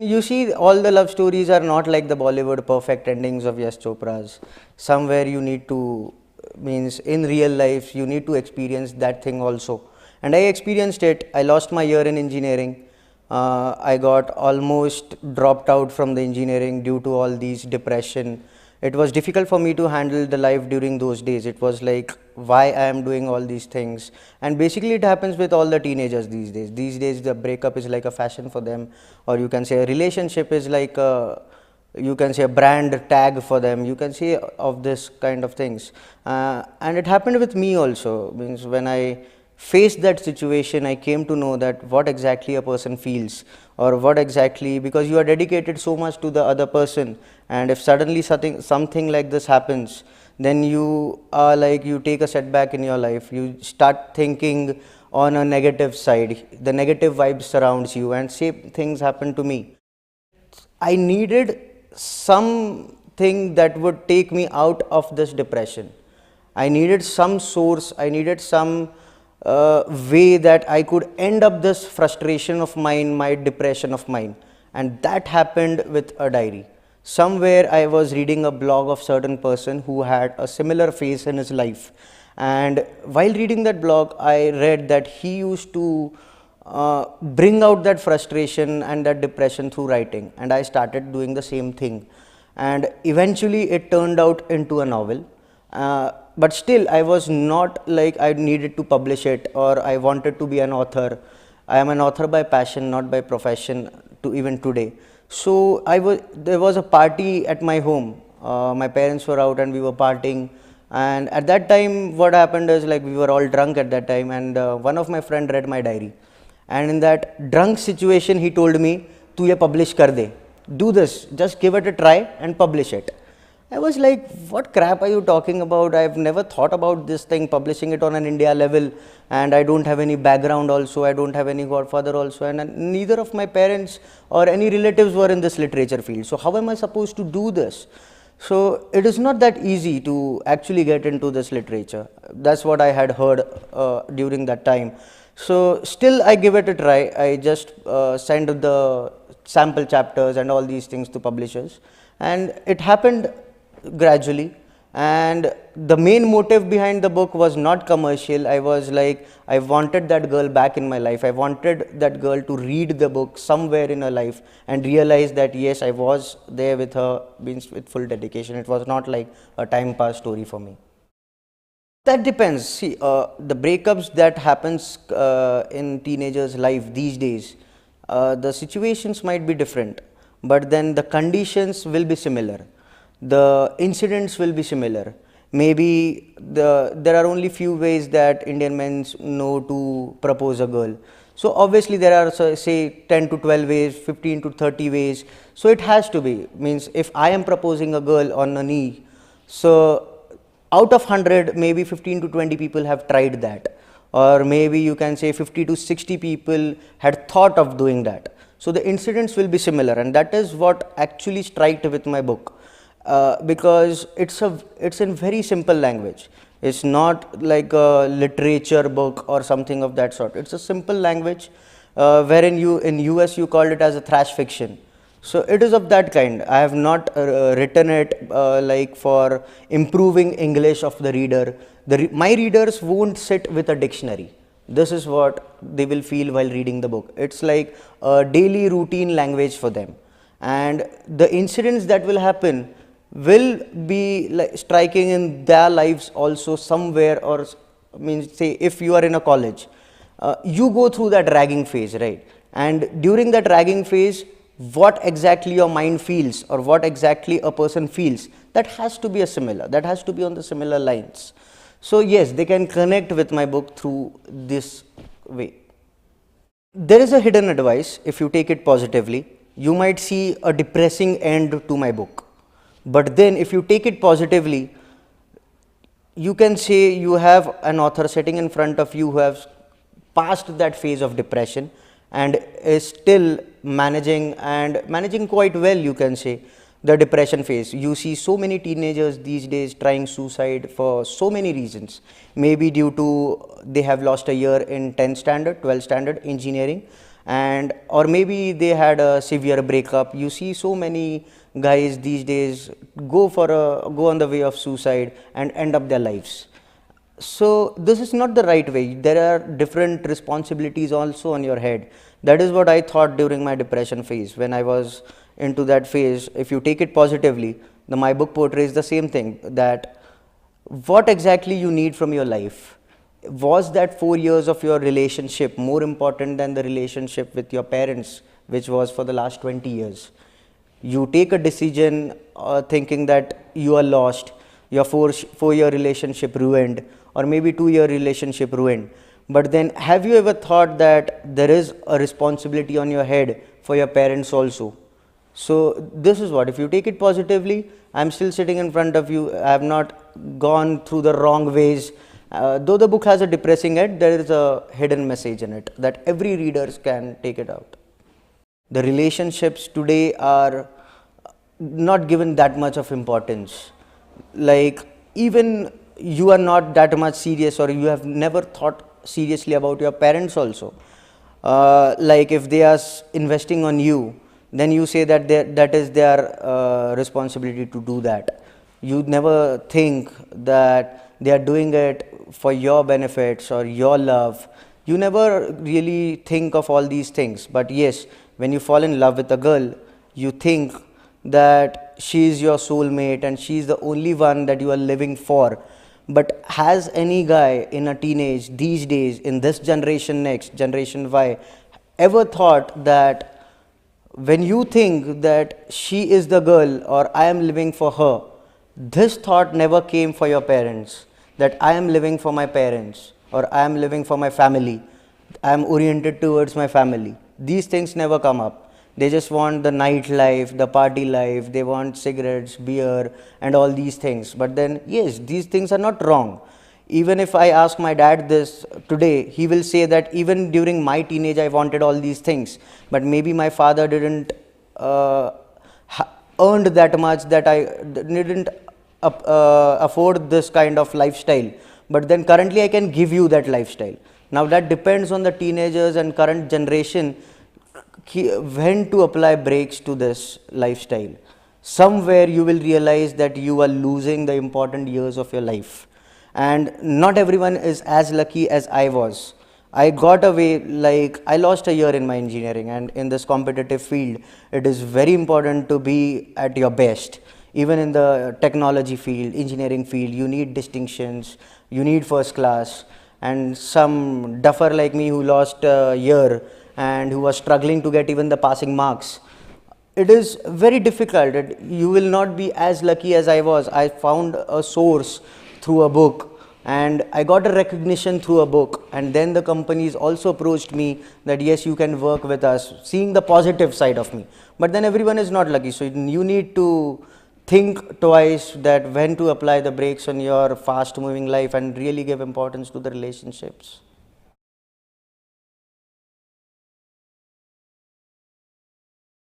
You see, all the love stories are not like the Bollywood perfect endings of Yash Chopra's. Somewhere you need to, means in real life, you need to experience that thing also. And I experienced it. I lost my year in engineering. I got almost dropped out from the engineering due to all these depression. It was difficult for me to handle the life during those days. It was like, why I am doing all these things. And basically it happens with all the teenagers these days. These days the breakup is like a fashion for them, or you can say a relationship is like a, you can say a brand tag for them, you can say of this kind of things. And it happened with me also. Means when I faced that situation, I came to know that what exactly a person feels, or what exactly, because you are dedicated so much to the other person, and if suddenly something like this happens, then you are like, you take a setback in your life, you start thinking on a negative side, the negative vibe surrounds you, and same things happen to me. I needed something that would take me out of this depression. I needed some source, I needed some way that I could end up this frustration of mine, my depression of mine. And that happened with a diary. Somewhere I was reading a blog of certain person who had a similar phase in his life. And while reading that blog, I read that he used to bring out that frustration and that depression through writing, and I started doing the same thing, and eventually it turned out into a novel. But still I was not like I needed to publish it, or I wanted to be an author. I am an author by passion, not by profession, to even today. So there was a party at my home. My parents were out and we were partying, and at that time what happened is, like, we were all drunk at that time, and one of my friend read my diary, and in that drunk situation he told me, tu ye publish kar de, do this, just give it a try and publish it. I was like, what crap are you talking about? I've never thought about this thing, publishing it on an India level, and I don't have any background also, I don't have any godfather also, and neither of my parents or any relatives were in this literature field, so how am I supposed to do this? So it is not that easy to actually get into this literature. That's what I had heard during that time. So still I give it a try. I just send the sample chapters and all these things to publishers, and it happened gradually. And the main motive behind the book was not commercial. I was like, I wanted that girl back in my life. I wanted that girl to read the book somewhere in her life and realize that yes, I was there with her, means with full dedication. It was not like a time pass story for me. That depends. See, the breakups that happens in teenagers' life these days, the situations might be different, but then the conditions will be similar. The incidents will be similar. Maybe there are only few ways that Indian men know to propose a girl. So obviously there are, say, 10 to 12 ways, 15 to 30 ways. So it has to be, means if I am proposing a girl on a knee, so out of 100, maybe 15 to 20 people have tried that, or maybe you can say 50 to 60 people had thought of doing that. So the incidents will be similar, and that is what actually struck with my book, because it's in very simple language. It's not like a literature book or something of that sort. It's a simple language, wherein in US you called it as a thrash fiction. So it is of that kind. I have not written it like for improving English of the reader. My readers won't sit with a dictionary. This is what they will feel while reading the book. It's like a daily routine language for them. And the incidents that will happen will be like striking in their lives also somewhere, or means, say, if you are in a college, you go through that ragging phase, right? And during that ragging phase, what exactly your mind feels, or what exactly a person feels, that has to be that has to be on the similar lines. So yes, they can connect with my book through this way. There is a hidden advice. If you take it positively, you might see a depressing end to my book, but then if you take it positively, you can say you have an author sitting in front of you who has passed that phase of depression and is still managing quite well, you can say, the depression phase. You see so many teenagers these days trying suicide for so many reasons. Maybe due to they have lost a year in 10th standard, 12th standard engineering, and or maybe they had a severe breakup. You see so many guys these days go on the way of suicide and end up their lives. So this is not the right way. There are different responsibilities also on your head. That is what I thought during my depression phase. When I was into that phase, if you take it positively, my book portrays the same thing, that what exactly you need from your life. Was that 4 years of your relationship more important than the relationship with your parents, which was for the last 20 years? You take a decision thinking that you are lost, your 4 year relationship ruined, or maybe 2 year relationship ruined. But then, have you ever thought that there is a responsibility on your head for your parents also? So this is what, if you take it positively, I'm still sitting in front of you. I have not gone through the wrong ways. Though the book has a depressing end, there is a hidden message in it that every readers can take it out. The relationships today are not given that much of importance. Like, even you are not that much serious, or you have never thought seriously about your parents also. Like, if they are investing on you, then you say that that is their responsibility to do that. You never think that they are doing it for your benefits or your love. You never really think of all these things. But yes, when you fall in love with a girl, you think that she is your soulmate and she is the only one that you are living for. But has any guy in a teenage these days, in this generation, next generation Y, ever thought that when you think that she is the girl or I am living for her, this thought never came for your parents, that I am living for my parents or I am living for my family, I am oriented towards my family. These things never come up. They just want the nightlife, the party life, they want cigarettes, beer, and all these things. But then, yes, these things are not wrong. Even if I ask my dad this today, he will say that even during my teenage, I wanted all these things. But maybe my father didn't earned that much, that I didn't afford this kind of lifestyle. But then currently I can give you that lifestyle. Now that depends on the teenagers and current generation when to apply brakes to this lifestyle. Somewhere you will realize that you are losing the important years of your life. And not everyone is as lucky as I was. I got away, like, I lost a year in my engineering, and in this competitive field, it is very important to be at your best. Even in the technology field, engineering field, you need distinctions, you need first class. And some duffer like me who lost a year and who was struggling to get even the passing marks, it is very difficult. You will not be as lucky as I was. I found a source through a book, and I got a recognition through a book, and then the companies also approached me that yes, you can work with us, seeing the positive side of me. But then everyone is not lucky, so you need to think twice that when to apply the brakes on your fast moving life and really give importance to the relationships.